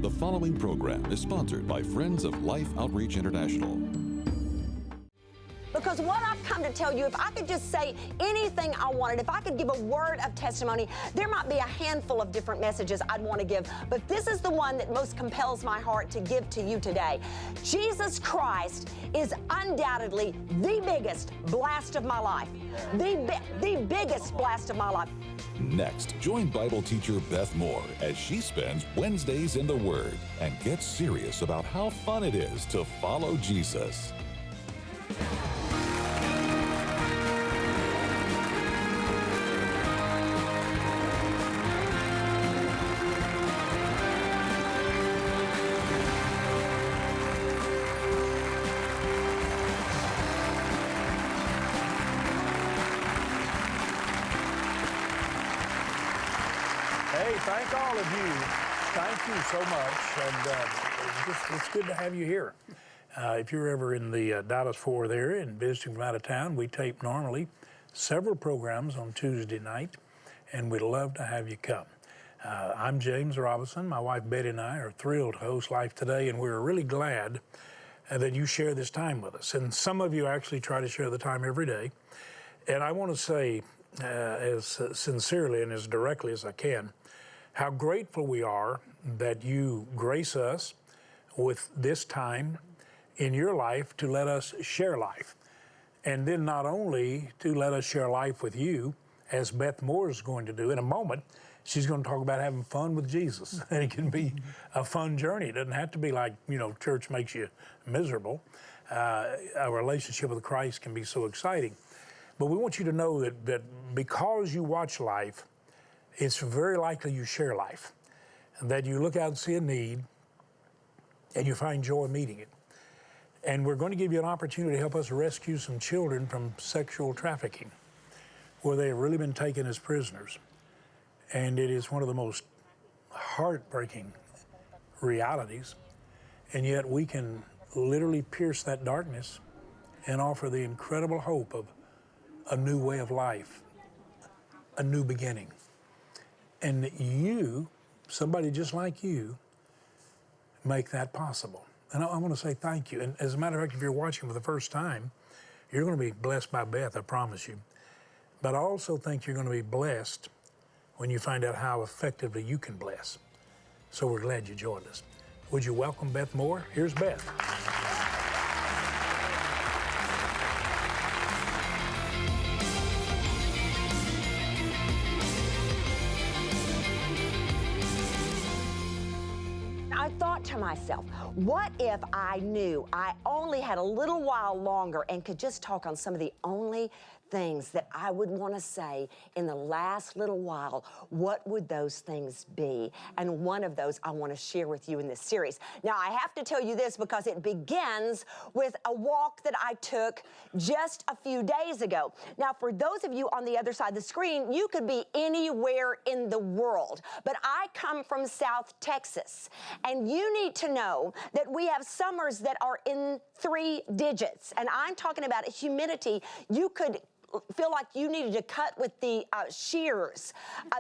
The following program is sponsored by Friends of Life Outreach International. Because what I've come to tell you, if I could just say anything I wanted, if I could give a word of testimony, there might be a handful of different messages I'd want to give. But this is the one that most compels my heart to give to you today. Jesus Christ is undoubtedly the biggest blast of my life. The biggest blast of my life. Next, join Bible teacher Beth Moore as she spends Wednesdays in the Word and gets serious about how fun it is to follow Jesus. Thank all of you. Thank you so much. And it's good to have you here. If you're ever in the Dallas-Fort Worth area and visiting from out of town, we tape normally several programs on Tuesday night, and we'd love to have you come. I'm James Robinson. My wife Betty and I are thrilled to host Life Today, and we're really glad that you share this time with us. And some of you actually try to share the time every day. And I want to say as sincerely and as directly as I can, how grateful we are that you grace us with this time in your life to let us share life. And then not only to let us share life with you, as Beth Moore is going to do in a moment. She's going to talk about having fun with Jesus. And it can be a fun journey. It doesn't have to be like, church makes you miserable. Our relationship with Christ can be so exciting. But we want you to know that because you watch life, it's very likely you share life, and that you look out and see a need, and you find joy meeting it. And we're going to give you an opportunity to help us rescue some children from sexual trafficking, where they have really been taken as prisoners. And it is one of the most heartbreaking realities, and yet we can literally pierce that darkness and offer the incredible hope of a new way of life, a new beginning. And you, somebody just like you, make that possible. And I want to say thank you. And as a matter of fact, if you're watching for the first time, you're going to be blessed by Beth, I promise you. But I also think you're going to be blessed when you find out how effectively you can bless. So we're glad you joined us. Would you welcome Beth Moore? Here's Beth. I thought to myself, what if I knew I only had a little while longer and could just talk on some of the only things that I would want to say in the last little while? What would those things be? And one of those I want to share with you in this series. Now, I have to tell you this because it begins with a walk that I took just a few days ago. Now, for those of you on the other side of the screen, you could be anywhere in the world, but I come from South Texas, and you need to know that we have summers that are in 3 digits, and I'm talking about a humidity you could feel like you needed to cut with the shears,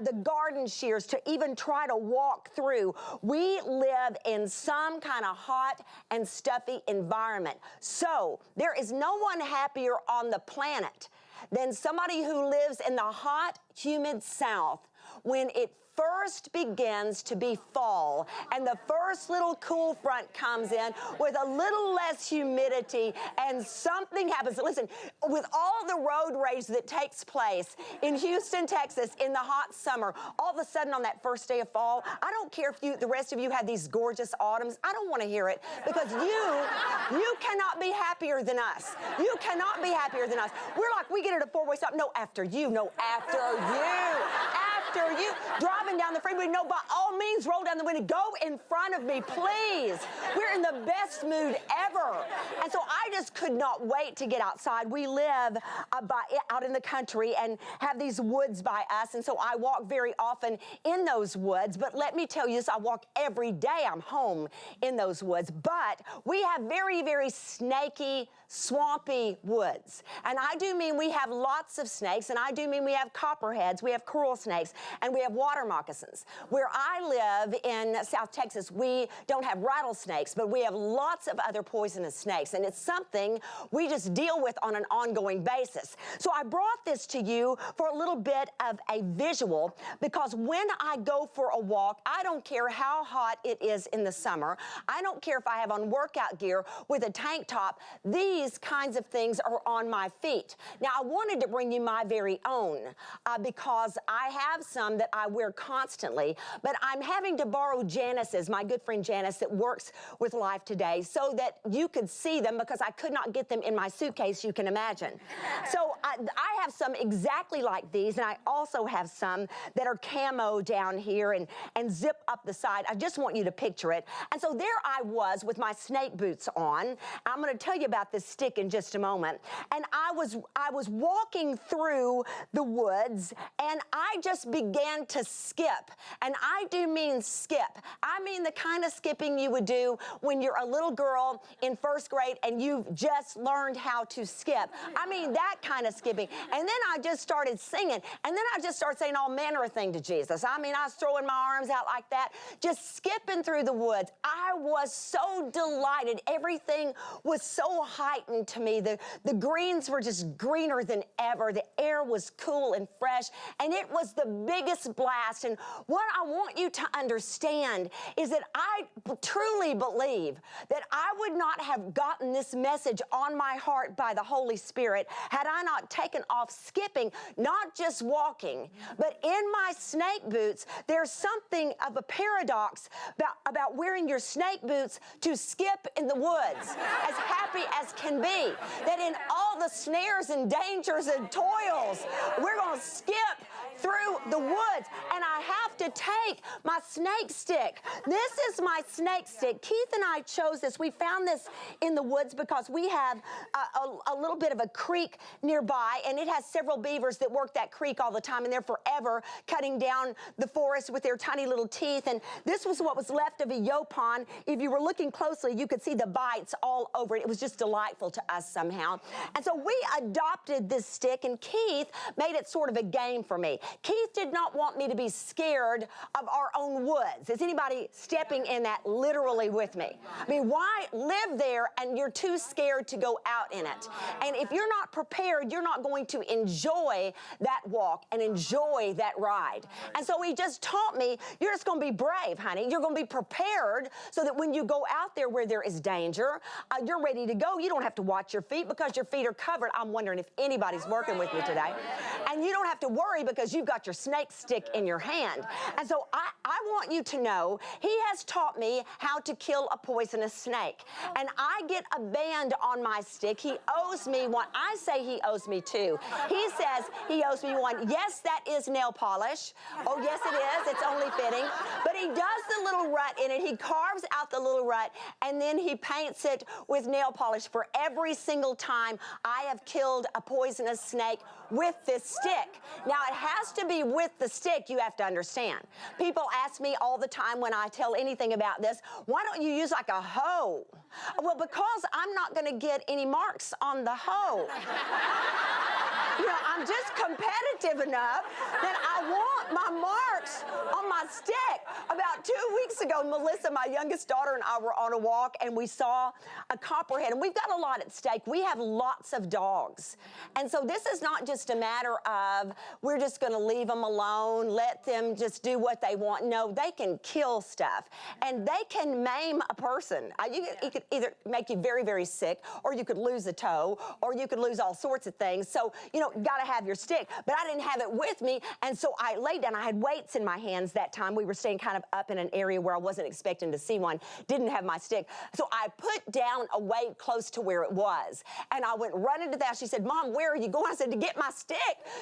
the garden shears, to even try to walk through. We live in some kind of hot and stuffy environment. So there is no one happier on the planet than somebody who lives in the hot, humid South when it first begins to be fall and the first little cool front comes in with a little less humidity and something happens. Listen, with all the road rage that takes place in Houston, Texas in the hot summer, all of a sudden on that first day of fall, I don't care if the rest of you have these gorgeous autumns. I don't want to hear it because you cannot be happier than us. You cannot be happier than us. We're like, we get at a 4-way stop. No, after you. No, after you. After you. Driving down the freeway, no, by all means, roll down the window. Go in front of me, please. We're in the best mood ever. And so I just could not wait to get outside. We live out in the country and have these woods by us, and so I walk very often in those woods. But let me tell you this, I walk every day. I'm home in those woods. But we have very, very snaky, swampy woods. And I do mean we have lots of snakes, and I do mean we have copperheads, we have coral snakes, and we have water moccasins. Where I live in South Texas, we don't have rattlesnakes, but we have lots of other poisonous snakes, and it's something we just deal with on an ongoing basis. So I brought this to you for a little bit of a visual, because when I go for a walk, I don't care how hot it is in the summer. I don't care if I have on workout gear with a tank top. These kinds of things are on my feet. Now, I wanted to bring you my very own because I have some that I wear constantly, but I'm having to borrow Janice's, my good friend Janice that works with Life Today, so that you could see them, because I could not get them in my suitcase, you can imagine. So I have some exactly like these, and I also have some that are camo down here and zip up the side. I just want you to picture it. And so there I was with my snake boots on. I'm going to tell you about this stick in just a moment. And I was walking through the woods, and I just began to skip. And I do mean skip. I mean the kind of skipping you would do when you're a little girl in first grade and you've just learned how to skip. I mean that kind of skipping. And then I just started singing, and then I just started saying all manner of things to Jesus. I mean, I was throwing my arms out like that, just skipping through the woods. I was so delighted. Everything was so heightened to me. The greens were just greener than ever. The air was cool and fresh, and it was the biggest blast. And what I want you to understand is that I truly believe that I would not have gotten this message on my heart by the Holy Spirit had I not taken off skipping, not just walking, but in my snake boots. There's something of a paradox about wearing your snake boots to skip in the woods, as happy as can be, that in all the snares and dangers and toils, we're going to skip through the woods. And I have to take my snake stick. This is my snake stick. Keith and I chose this. We found this in the woods because we have a little bit of a creek nearby, and it has several beavers that work that creek all the time, and they're forever cutting down the forest with their tiny little teeth. And this was what was left of a yopon. If you were looking closely, you could see the bites all over it. It was just delightful to us somehow. And so we adopted this stick, and Keith made it sort of a game for me. Keith did not want me to be scared of our own woods. Is anybody stepping in that literally with me? I mean, why live there and you're too scared to go out in it? And if you're not prepared, you're not going to enjoy that walk and enjoy that ride. And so he just taught me, you're just going to be brave, honey. You're going to be prepared so that when you go out there where there is danger, you're ready to go. You don't have to watch your feet because your feet are covered. I'm wondering if anybody's working with me today. And you don't have to worry because you've got your snake stick in your hand. And so I want you to know, he has taught me how to kill a poisonous snake. And I get a band on my stick. He owes me one. I say he owes me two. He says he owes me one. Yes, that is nail polish. Oh, yes, it is. It's only fitting. But he does the little rut in it. He carves out the little rut, and then he paints it with nail polish for every single time I have killed a poisonous snake with this stick. Now, it has to be with the stick, you have to understand. People ask me all the time when I tell anything about this, why don't you use like a hoe? Well, because I'm not going to get any marks on the hoe. You know, I'm just competitive enough that I want my marks on my stick. About 2 weeks ago, Melissa, my youngest daughter, and I were on a walk, and we saw a copperhead. And we've got a lot at stake. We have lots of dogs. And so this is not just a matter of we're just going to leave them alone, let them just do what they want. No, they can kill stuff. And they can maim a person. You could either make you very, very sick, or you could lose a toe, or you could lose all sorts of things. So, you know, got to have your stick. But I didn't have it with me, and so I laid down. I had weights in my hands that time. We were staying kind of up in an area where I wasn't expecting to see one. Didn't have my stick. So I put down a weight close to where it was, and I went running to that. She said, Mom, where are you going? I said, to get my stick.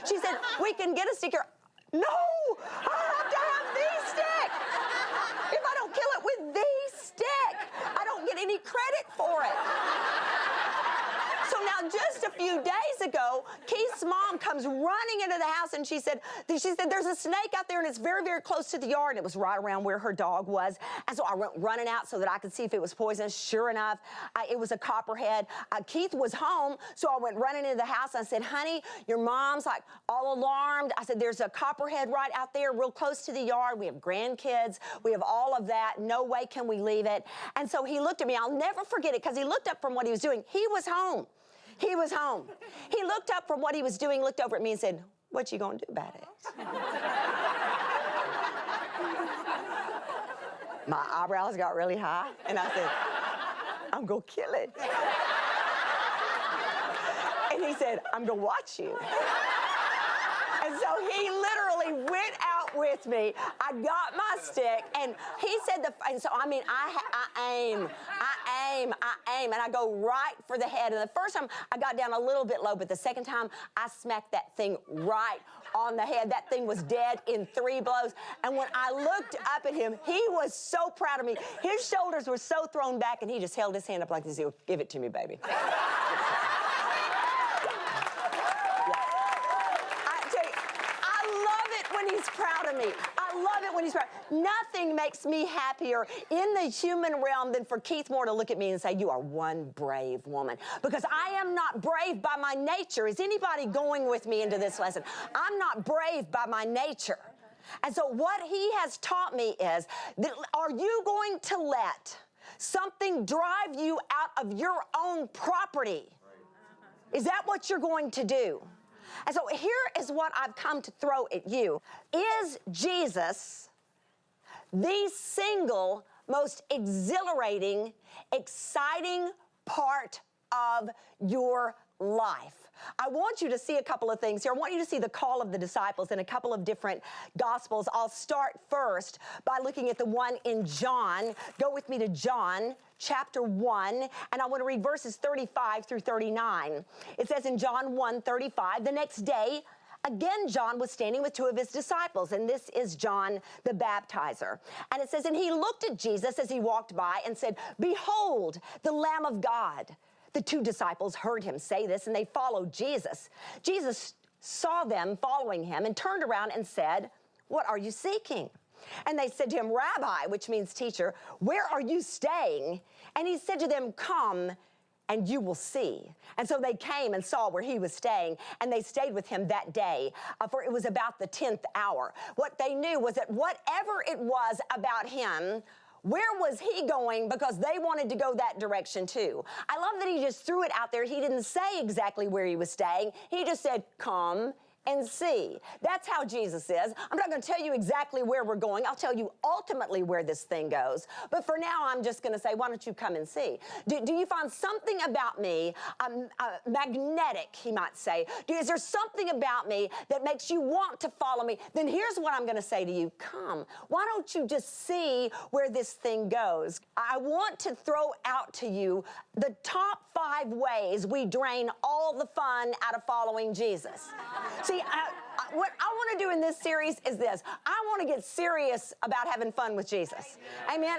She said, we can get a stick here. No, I have to have the stick. If I don't kill it with the stick, I don't get any credit for it. So now, just a few days ago, Keith's mom comes running into the house, and she said, there's a snake out there, and it's very, very close to the yard, and it was right around where her dog was. And so I went running out so that I could see if it was poisonous. Sure enough, it was a copperhead. Keith was home, so I went running into the house. I said, honey, your mom's like all alarmed. I said, there's a copperhead right out there real close to the yard. We have grandkids. We have all of that. No way can we leave it. And so he looked at me. I'll never forget it because he looked up from what he was doing. He was home. He was home. He looked up from what he was doing, looked over at me and said, what you gonna do about it? My eyebrows got really high, and I said, I'm gonna kill it. And he said, I'm gonna watch you. And so he literally went out with me. I got my stick, and he said, and so I mean, I aim, and I go right for the head. And the first time I got down a little bit low, but the second time I smacked that thing right on the head. That thing was dead in 3 blows. And when I looked up at him, he was so proud of me. His shoulders were so thrown back, and he just held his hand up like this. He goes, give it to me, baby. He's proud of me. I love it when he's proud. Nothing makes me happier in the human realm than for Keith Moore to look at me and say, you are one brave woman. Because I am not brave by my nature. Is anybody going with me into this lesson? I'm not brave by my nature. And so what he has taught me is, that are you going to let something drive you out of your own property? Is that what you're going to do? And so here is what I've come to throw at you. Is Jesus the single most exhilarating, exciting part of your life? I want you to see a couple of things here. I want you to see the call of the disciples in a couple of different Gospels. I'll start first by looking at the one in John. Go with me to John chapter 1, and I want to read verses 35 through 39. It says in John 1:35, the next day, again, John was standing with 2 of his disciples, and this is John the baptizer. And it says, and he looked at Jesus as he walked by and said, behold, the Lamb of God. The 2 disciples heard him say this, and they followed Jesus. Jesus saw them following him and turned around and said, what are you seeking? And they said to him, Rabbi, which means teacher, where are you staying? And he said to them, come and you will see. And so they came and saw where he was staying, and they stayed with him that day, for it was about the 10th hour. What they knew was that whatever it was about him, where was he going? Because they wanted to go that direction too. I love that he just threw it out there. He didn't say exactly where he was staying. He just said, come and see. That's how Jesus is. I'm not going to tell you exactly where we're going. I'll tell you ultimately where this thing goes. But for now, I'm just going to say, why don't you come and see? Do you find something about me magnetic, he might say? Is there something about me that makes you want to follow me? Then here's what I'm going to say to you. Come. Why don't you just see where this thing goes? I want to throw out to you the top 5 ways we drain all the fun out of following Jesus. See, what I want to do in this series is this. I want to get serious about having fun with Jesus. Amen.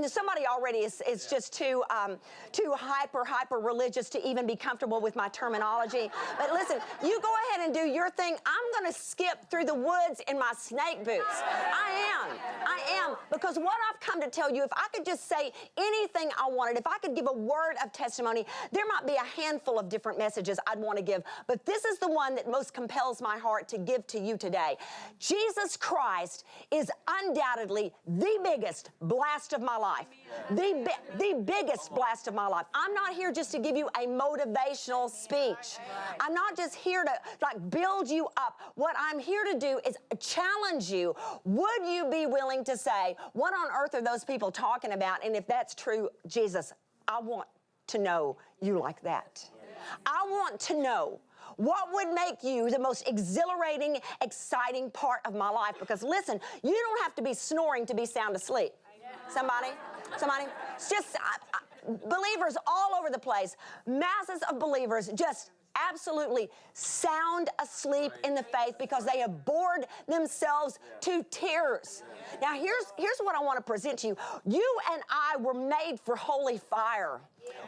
Somebody already is just too hyper religious to even be comfortable with my terminology. But listen, you go ahead and do your thing. I'm going to skip through the woods in my snake boots. I am. Because what I've come to tell you, if I could just say anything I wanted, if I could give a word of testimony, there might be a handful of different messages I'd want to give. But this is the one that most compels my heart to give to you today. Jesus Christ is undoubtedly the biggest blast of my life. The biggest blast of my life. I'm not here just to give you a motivational speech. I'm not just here to build you up. What I'm here to do is challenge you. Would you be willing to say, what on earth are those people talking about? And if that's true, Jesus, I want to know you like that. I want to know what would make you the most exhilarating, exciting part of my life. Because listen, you don't have to be snoring to be sound asleep. Somebody? It's just believers all over the place, masses of believers just absolutely sound asleep in the faith because they have bored themselves to tears. Now, here's what I want to present to you. You and I were made for holy fire.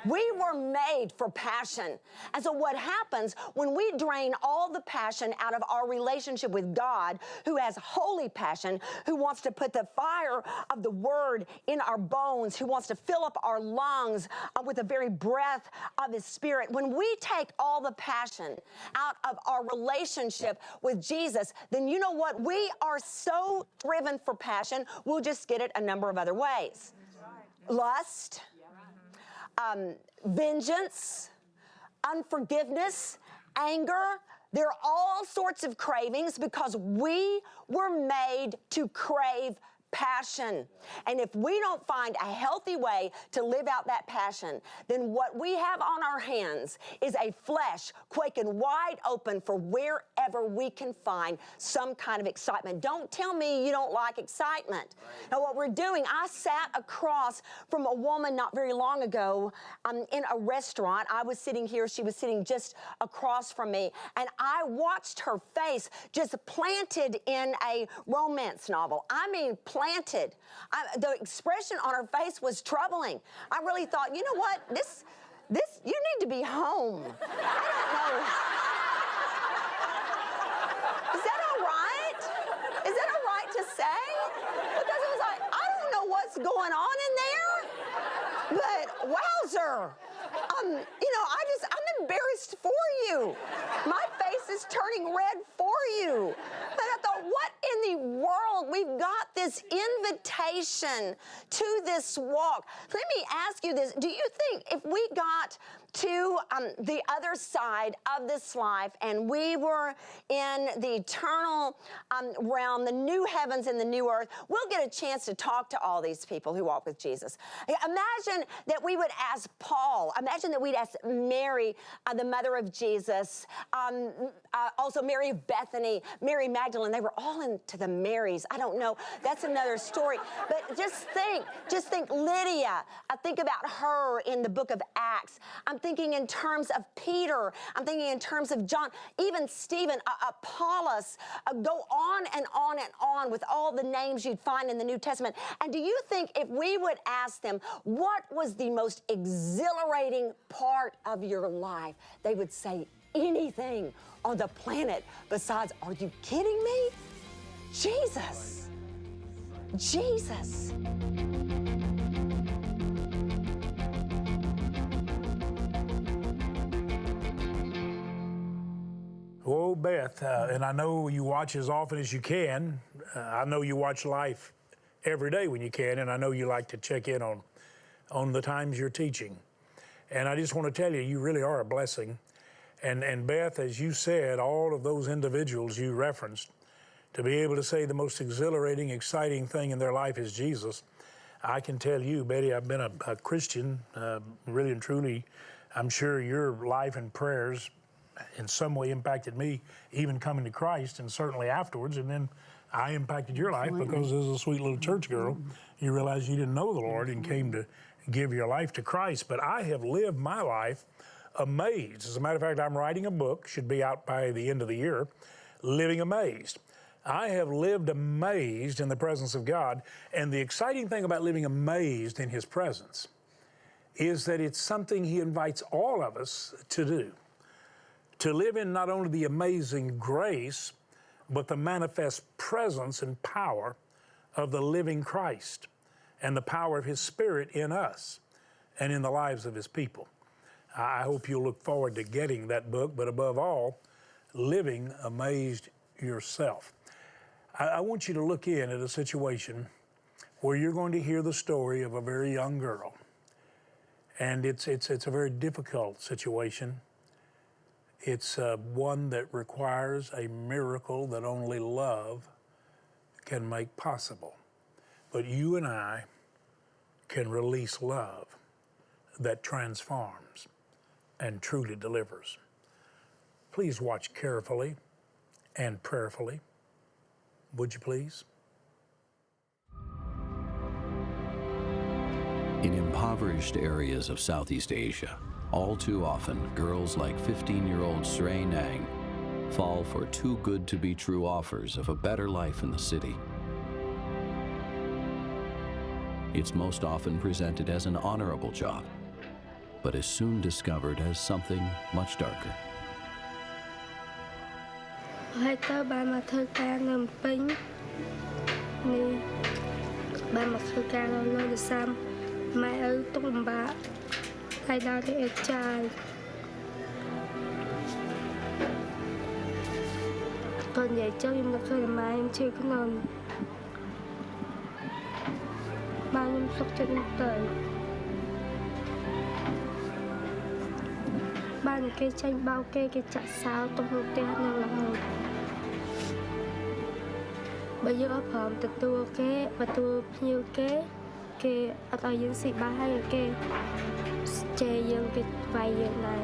We were made for passion. And so what happens when we drain all the passion out of our relationship with God, who has holy passion, who wants to put the fire of the Word in our bones, who wants to fill up our lungs with the very breath of His Spirit. When we take all the passion out of our relationship with Jesus, then you know what? We are so driven for passion, we'll just get it a number of other ways. Lust, vengeance, unforgiveness, anger. There are all sorts of cravings because we were made to crave passion. And if we don't find a healthy way to live out that passion, then what we have on our hands is a flesh quaking wide open for wherever we can find some kind of excitement. Don't tell me you don't like excitement. Now, what we're doing, I sat across from a woman not very long ago in a restaurant. I was sitting here, she was sitting just across from me, and I watched her face just planted in a romance novel. I mean, planted. The expression on her face was troubling. I really thought, you know what, this, you need to be home. I don't know. Is that all right? Is that all right to say? Because it was like, I don't know what's going on in there, but wowzer. You know, I'm embarrassed for you. My face is turning red for you. But I thought, what in the world? We've got this invitation to this walk. Let me ask you this. Do you think if we got to the other side of this life and we were in the eternal realm, the new heavens and the new earth, we'll get a chance to talk to all these people who walk with Jesus. Imagine that we would ask Paul, imagine that we'd ask Mary, the mother of Jesus, also Mary of Bethany, Mary Magdalene. They were all into the Marys. I don't know. That's another story. But just think Lydia. I think about her in the book of Acts. I'm thinking in terms of Peter. I'm thinking in terms of John, even Stephen, Apollos. Go on and on and on with all the names you'd find in the New Testament. And do you think if we would ask them, what was the most exhilarating part of your life, they would say anything on the planet besides, are you kidding me? Jesus. Jesus. Oh, Beth, and I know you watch as often as you can. I know you watch Life every day when you can, and I know you like to check in on the times you're teaching. And I just want to tell you, you really are a blessing. And Beth, as you said, all of those individuals you referenced, to be able to say the most exhilarating, exciting thing in their life is Jesus. I can tell you, Betty, I've been a Christian, really and truly. I'm sure your life and prayers in some way impacted me, even coming to Christ, and certainly afterwards. And then I impacted your life because as a sweet little church girl, you realized you didn't know the Lord and came to give your life to Christ. But I have lived my life amazed. As a matter of fact, I'm writing a book, should be out by the end of the year, Living Amazed. I have lived amazed in the presence of God. And the exciting thing about living amazed in His presence is that it's something He invites all of us to do. To live in not only the amazing grace, but the manifest presence and power of the living Christ and the power of His Spirit in us and in the lives of His people. I hope you'll look forward to getting that book, but above all, living amazed yourself. I want you to look in at a situation where you're going to hear the story of a very young girl. And it's a very difficult situation. It's one that requires a miracle that only love can make possible. But you and I can release love that transforms and truly delivers. Please watch carefully and prayerfully. Would you please? In impoverished areas of Southeast Asia, all too often, girls like 15-year-old Srey Nang fall for too good to be true offers of a better life in the city. It's most often presented as an honorable job, but is soon discovered as something much darker. ហើយទៅបានមកធ្វើការនៅពេញនេះបានមកធ្វើការនៅលើសាមម៉ែឪទុកលំបាកហើយដល់ទៅអេចាយតើនិយាយចូលខ្ញុំនឹកឃើញម៉ែខ្ញុំជឿក្នុងបានខ្ញុំសុខចិត្តទៅបានគេចាញ់បោកគេចាក់សោទុកនៅផ្ទះនៅរហូតបើយើងអត់ព្រមទទួលគេទទួលភ្ញៀវគេអត់ឲ្យយើងស៊ីបាយហើយគេជេរយើងគេវាយយើងដែរ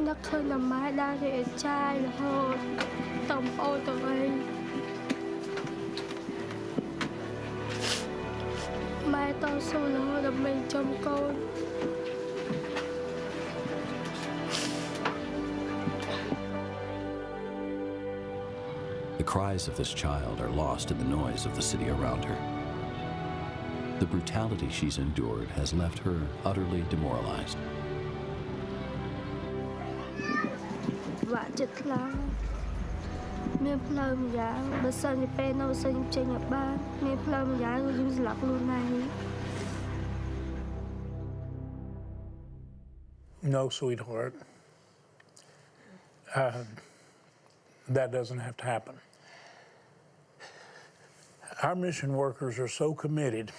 នឹកឃើញតែម៉ែដើរទៅអេចាយរហូតតំអូនទៅអីម៉ែតស៊ូរហូតដើម្បីចំកូន The cries of this child are lost in the noise of the city around her. The brutality she's endured has left her utterly demoralized. វាក់ចិត្តខ្លាំងមានផ្លូវម្យ៉ាងបើសិនជាពេលនៅសិនចេញឲ្យបានមានផ្លូវម្យ៉ាងយើងស្លាប់ខ្លួនឯង No, sweetheart. That doesn't have to happen. Our mission workers are so committed,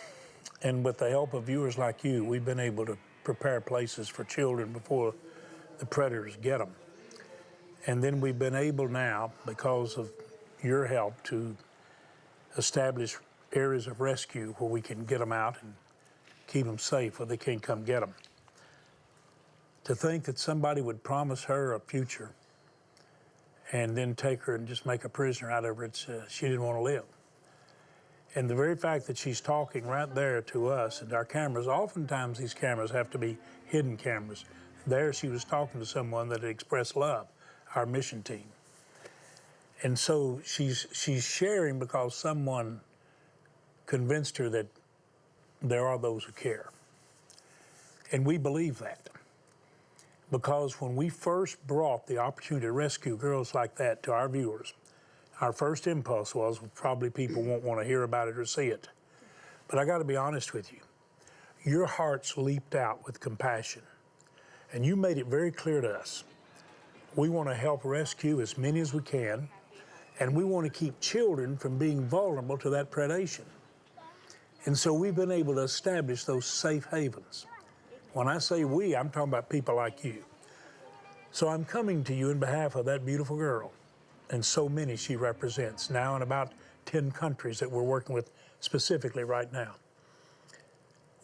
and with the help of viewers like you, we've been able to prepare places for children before the predators get them. And then we've been able now, because of your help, to establish areas of rescue where we can get them out and keep them safe where they can't come get them. To think that somebody would promise her a future and then take her and just make a prisoner out of her, she didn't want to live. And the very fact that she's talking right there to us and our cameras, oftentimes these cameras have to be hidden cameras. There she was talking to someone that had expressed love, our mission team. And so she's sharing because someone convinced her that there are those who care. And we believe that. Because when we first brought the opportunity to rescue girls like that to our viewers, our first impulse was probably people won't want to hear about it or see it. But I got to be honest with you. Your hearts leaped out with compassion. And you made it very clear to us. We want to help rescue as many as we can, and we want to keep children from being vulnerable to that predation. And so we've been able to establish those safe havens. When I say we, I'm talking about people like you. So I'm coming to you in behalf of that beautiful girl and so many she represents now in about 10 countries that we're working with specifically right now.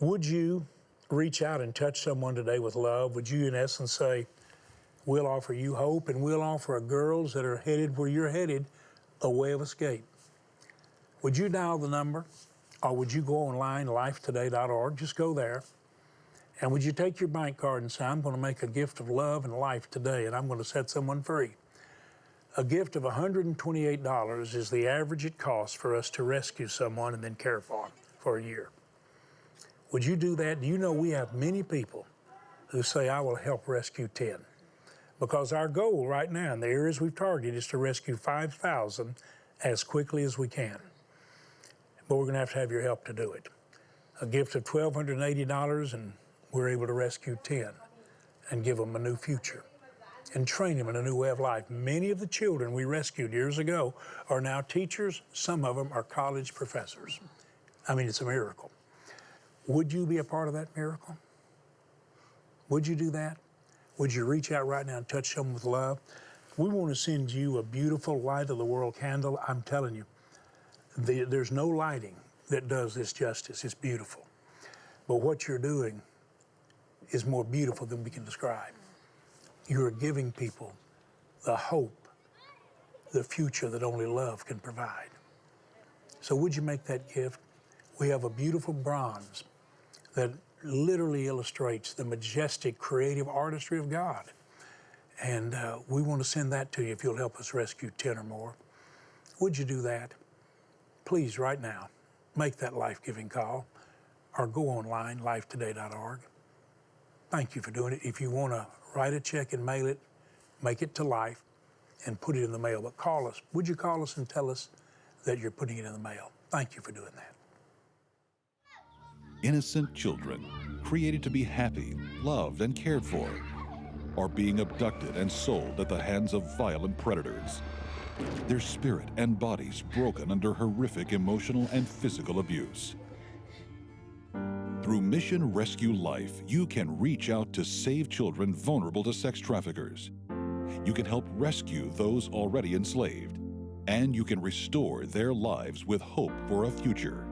Would you reach out and touch someone today with love? Would you in essence say, we'll offer you hope and we'll offer girls that are headed where you're headed a way of escape? Would you dial the number or would you go online, lifetoday.org, just go there. And would you take your bank card and say, I'm going to make a gift of love and life today, and I'm going to set someone free. A gift of $128 is the average it costs for us to rescue someone and then care for them for a year. Would you do that? Do you know we have many people who say, I will help rescue 10? Because our goal right now in the areas we've targeted is to rescue 5,000 as quickly as we can. But we're going to have your help to do it. A gift of $1,280 and we're able to rescue 10 and give them a new future and train them in a new way of life. Many of the children we rescued years ago are now teachers. Some of them are college professors. I mean, it's a miracle. Would you be a part of that miracle? Would you do that? Would you reach out right now and touch someone with love? We want to send you a beautiful light of the world candle. I'm telling you, there's no lighting that does this justice. It's beautiful. But what you're doing is more beautiful than we can describe. You're giving people the hope, the future that only love can provide. So would you make that gift? We have a beautiful bronze that literally illustrates the majestic creative artistry of God. And we want to send that to you if you'll help us rescue 10 or more. Would you do that? Please, right now, make that life-giving call. or go online, lifetoday.org. Thank you for doing it. If you want to write a check and mail it, make it to Life and put it in the mail. But call us. Would you call us and tell us that you're putting it in the mail? Thank you for doing that. Innocent children, created to be happy, loved, and cared for, are being abducted and sold at the hands of violent predators. Their spirit and bodies broken under horrific emotional and physical abuse. Through Mission Rescue Life, you can reach out to save children vulnerable to sex traffickers. You can help rescue those already enslaved, and you can restore their lives with hope for a future.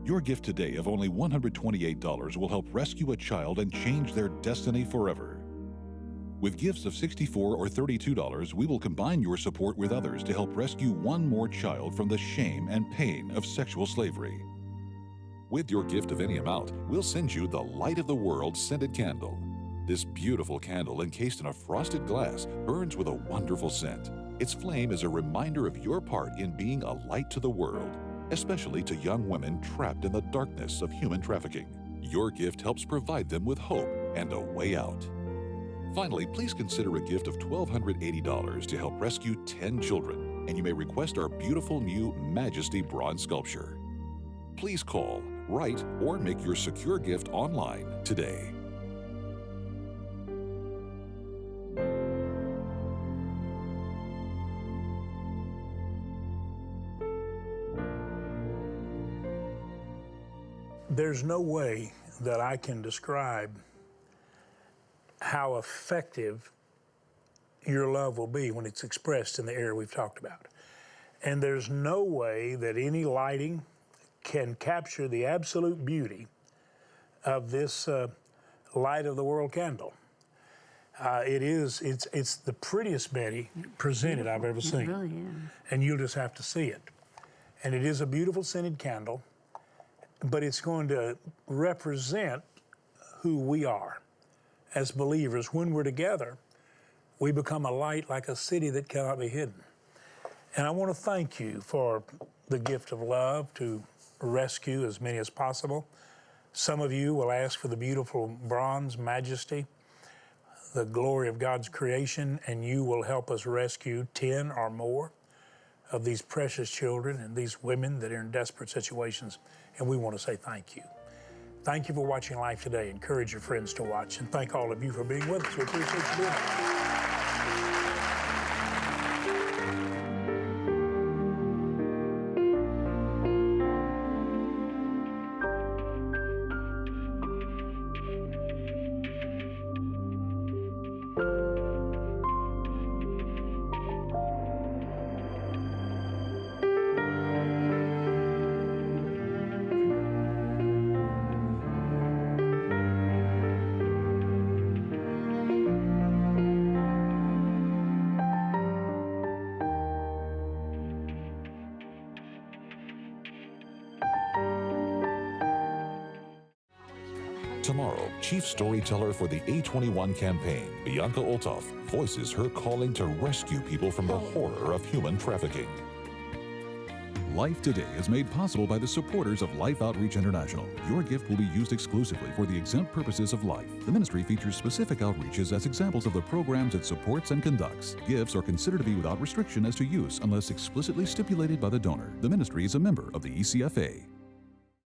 Your gift today of only $128 will help rescue a child and change their destiny forever. With gifts of $64 or $32, we will combine your support with others to help rescue one more child from the shame and pain of sexual slavery. With your gift of any amount, we'll send you the Light of the World scented candle. This beautiful candle, encased in a frosted glass, burns with a wonderful scent. Its flame is a reminder of your part in being a light to the world, especially to young women trapped in the darkness of human trafficking. Your gift helps provide them with hope and a way out. Finally, please consider a gift of $1,280 to help rescue 10 children, and you may request our beautiful new Majesty bronze sculpture. Please call, write, or make your secure gift online today. There's no way that I can describe how effective your love will be when it's expressed in the area we've talked about. And there's no way that any lighting can capture the absolute beauty of this Light of the World candle. It's the prettiest, Betty, presented I've ever seen. It really is. And you'll just have to see it. And it is a beautiful scented candle, but it's going to represent who we are as believers. When we're together, we become a light like a city that cannot be hidden. And I want to thank you for the gift of love to rescue as many as possible. Some of you will ask for the beautiful bronze Majesty, the glory of God's creation, and you will help us rescue 10 or more of these precious children and these women that are in desperate situations. And we want to say thank you. Thank you for watching Life Today. Encourage your friends to watch, and thank all of you for being with us. We appreciate you being here. Tomorrow, chief storyteller for the A21 campaign, Bianca Olthoff, voices her calling to rescue people from the horror of human trafficking. Life Today is made possible by the supporters of Life Outreach International. Your gift will be used exclusively for the exempt purposes of life. The ministry features specific outreaches as examples of the programs it supports and conducts. Gifts are considered to be without restriction as to use unless explicitly stipulated by the donor. The ministry is a member of the ECFA.